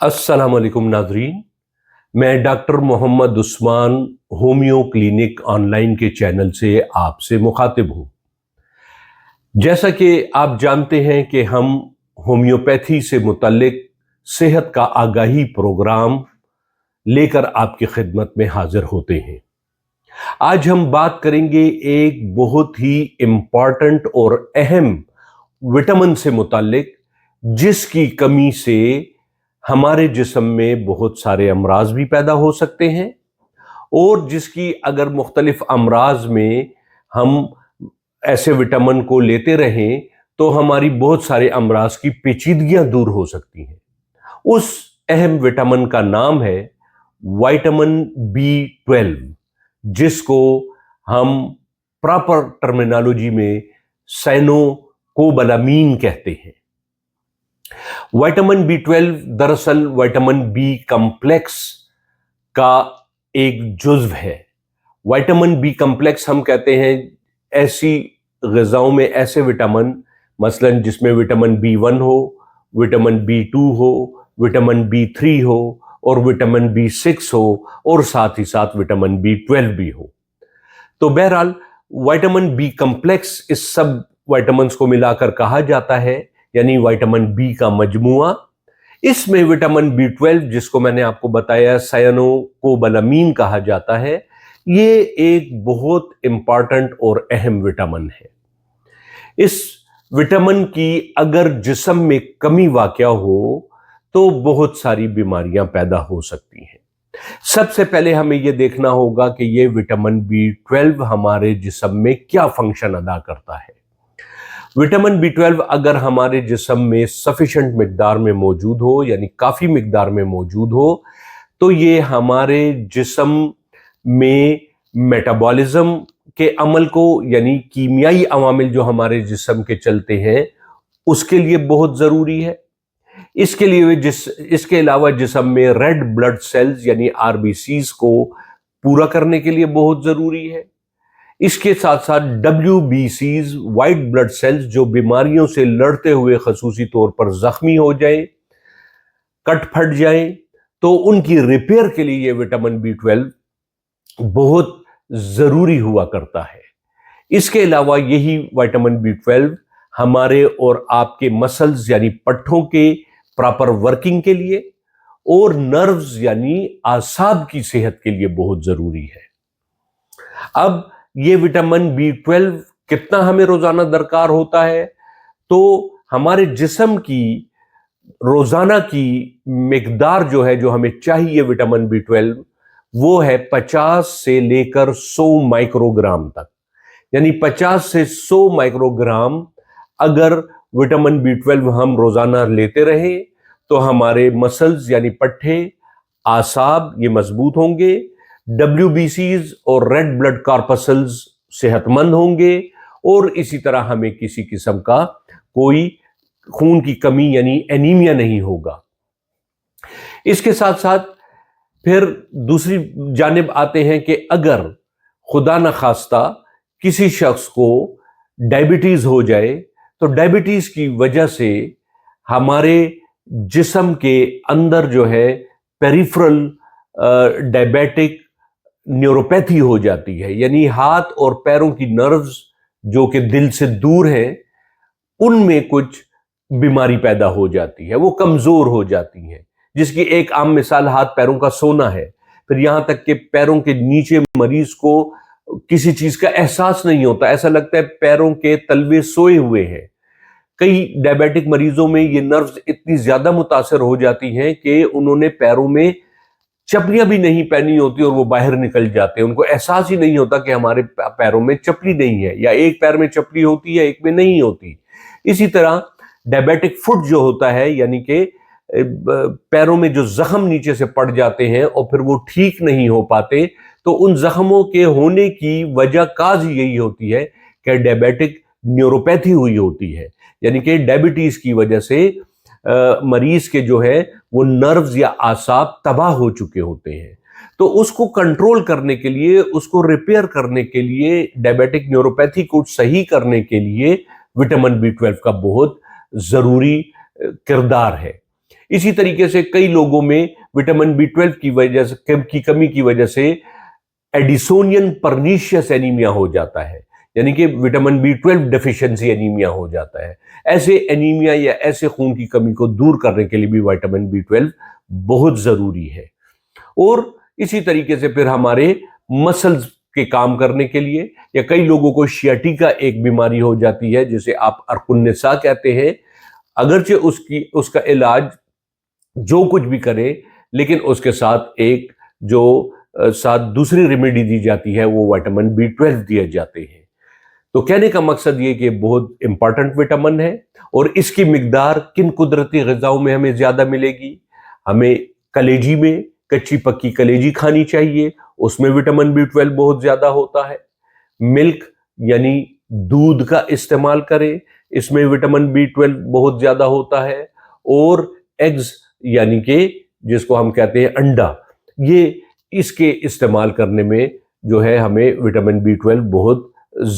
अस्सलाम वालेकुम नाजरीन। मैं doctor Mohammad Usman homeo clinic online के चैनल से आपसे मुखातिब हूँ। जैसा कि आप जानते हैं कि हम होम्योपैथी से मुतल्लिक सेहत का आगाही प्रोग्राम लेकर आपकी खिदमत में हाजिर होते हैं। आज हम बात करेंगे एक बहुत ही इम्पॉर्टेंट और अहम विटामिन से मुतल्लिक, जिसकी कमी से हमारे जिस्म में बहुत सारे अमराज भी पैदा हो सकते हैं और जिसकी अगर मुख्तलिफ अमराज में हम ऐसे विटामिन को लेते रहें तो हमारी बहुत सारे अमराज की पेचीदगियां दूर हो सकती हैं। उस अहम विटामिन का नाम है विटामिन B12, जिसको हम प्रॉपर टर्मिनोलॉजी में साइनोकोबालामीन कहते हैं। विटामिन B12 दरअसल विटामिन बी कॉम्प्लेक्स का एक जुज्व है। विटामिन बी कॉम्प्लेक्स हम कहते हैं ऐसी ग़िज़ाओं में ऐसे विटामिन, मसलन जिसमें विटामिन B1 हो, विटामिन B2 हो, विटामिन B3 हो और विटामिन B6 हो और साथ ही साथ विटामिन B12 भी हो। तो बहरहाल विटामिन बी कॉम्प्लेक्स इस सब विटामिन्स को मिलाकर कहा जाता है, यानी विटामिन बी का मजमूआ। इसमें विटामिन B12, जिसको मैंने आपको बताया साइनोकोबालामीन कहा जाता है, ये एक बहुत इंपॉर्टेंट और अहम विटामिन है। इस विटामिन की अगर जिस्म में कमी वाक़या हो तो बहुत सारी बीमारियां पैदा हो सकती हैं। सबसे पहले हमें यह देखना होगा कि ये विटामिन B12 हमारे जिस्म में क्या फंक्शन अदा करता है। विटामिन B12 अगर हमारे जिस्म में सफिशिएंट मिकदार में मौजूद हो, यानी काफ़ी मिकदार में मौजूद हो, तो ये हमारे जिस्म में मेटाबॉलिज्म के अमल को, यानी कीमियाई अवामिल जो हमारे जिस्म के चलते हैं, उसके लिए बहुत ज़रूरी है। इसके अलावा जिस्म में रेड ब्लड सेल्स यानी RBCs को पूरा करने के लिए बहुत ज़रूरी है। इसके साथ साथ WBCs, वाइट ब्लड सेल्स, जो बीमारियों से लड़ते हुए खसूसी तौर पर जख्मी हो जाए, कट फट जाए, तो उनकी रिपेयर के लिए ये विटामिन B12 बहुत ज़रूरी हुआ करता है। इसके अलावा यही विटामिन B12 हमारे और आपके मसल्स यानी पट्ठों के प्रॉपर वर्किंग के लिए और नर्व्स यानी आसाब की सेहत के लिए बहुत ज़रूरी है। अब ये विटामिन B12 कितना हमें रोज़ाना दरकार होता है, तो हमारे जिस्म की रोज़ाना की मिकदार जो है, जो हमें चाहिए विटामिन B12, वो है 50 से लेकर 100 माइक्रोग्राम तक। यानी 50 से 100 माइक्रोग्राम अगर विटामिन B12 हम रोज़ाना लेते रहें तो हमारे मसल्स यानी पट्ठे, आसाब ये मजबूत होंगे, WBCs और रेड ब्लड कॉर्पसल्स सेहतमंद होंगे और इसी तरह हमें किसी किस्म का कोई खून की कमी यानी एनीमिया नहीं होगा। इसके साथ साथ फिर दूसरी जानिब आते हैं कि अगर खुदा न खास्ता किसी शख्स को डायबिटीज़ हो जाए, तो डायबिटीज़ की वजह से हमारे जिस्म के अंदर जो है पेरिफेरल डायबिटिक न्यूरोपैथी हो जाती है, यानी हाथ और पैरों की नर्व्स जो कि दिल से दूर हैं, उनमें कुछ बीमारी पैदा हो जाती है, वो कमज़ोर हो जाती हैं, जिसकी एक आम मिसाल हाथ पैरों का सोना है। फिर यहाँ तक कि पैरों के नीचे मरीज को किसी चीज़ का एहसास नहीं होता, ऐसा लगता है पैरों के तलवे सोए हुए हैं। कई डायबिटिक मरीजों में ये नर्व्स इतनी ज़्यादा मुतासर हो जाती हैं कि उन्होंने पैरों में चप्पलियां भी नहीं पहनी होती और वो बाहर निकल जाते हैं। उनको एहसास ही नहीं होता कि हमारे पैरों में चप्पली नहीं है, या एक पैर में चप्पली होती है, एक में नहीं होती। इसी तरह डायबिटिक फुट जो होता है, यानी कि पैरों में जो जख्म नीचे से पड़ जाते हैं और फिर वो ठीक नहीं हो पाते, तो उन जख्मों के होने की वजह काज यही होती है कि डायबिटिक न्यूरोपैथी हुई होती है, यानी कि डायबिटीज़ की वजह से मरीज के जो है वो नर्व्स या आसाब तबाह हो चुके होते हैं। तो उसको कंट्रोल करने के लिए, उसको रिपेयर करने के लिए, डायबिटिक न्यूरोपैथी को सही करने के लिए विटामिन B12 का बहुत ज़रूरी किरदार है। اسی طریقے سے کئی لوگوں میں وٹامن B12 کی کمی کی وجہ سے ایڈیسونین پرنیشیس اینیمیا ہو جاتا ہے، یعنی کہ وٹامن B12 ڈیفیشنسی اینیمیا ہو جاتا ہے۔ ایسے اینیمیا یا ایسے خون کی کمی کو دور کرنے کے لیے بھی وٹامن B12 بہت ضروری ہے۔ اور اسی طریقے سے پھر ہمارے مسلز کے کام کرنے کے لیے، یا کئی لوگوں کو شیاٹیکا ایک بیماری ہو جاتی ہے جسے آپ عرق النساء کہتے ہیں، اگرچہ اس کا علاج جو کچھ بھی کرے، لیکن اس کے ساتھ ایک جو ساتھ دوسری ریمیڈی دی جاتی ہے وہ وٹامن B12 دیے جاتے ہیں۔ تو کہنے کا مقصد یہ کہ بہت امپورٹنٹ وٹامن ہے، اور اس کی مقدار کن قدرتی غذاؤں میں ہمیں زیادہ ملے گی؟ ہمیں کلیجی میں کچی پکی کلیجی کھانی چاہیے، اس میں وٹامن B12 بہت زیادہ ہوتا ہے۔ ملک یعنی دودھ کا استعمال کریں، اس میں وٹامن B12 بہت زیادہ ہوتا ہے۔ اور ایگز یعنی کہ جس کو ہم کہتے ہیں انڈا، یہ اس کے استعمال کرنے میں جو ہے ہمیں وٹامن B12 بہت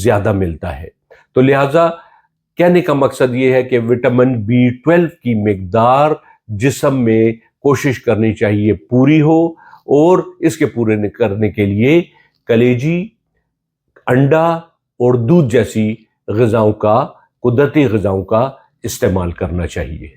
زیادہ ملتا ہے۔ تو لہٰذا کہنے کا مقصد یہ ہے کہ وٹامن B12 کی مقدار جسم میں کوشش کرنی چاہیے پوری ہو، اور اس کے پورے کرنے کے لیے کلیجی، انڈا اور دودھ جیسی غذاؤں کا، قدرتی غذاؤں کا استعمال کرنا چاہیے۔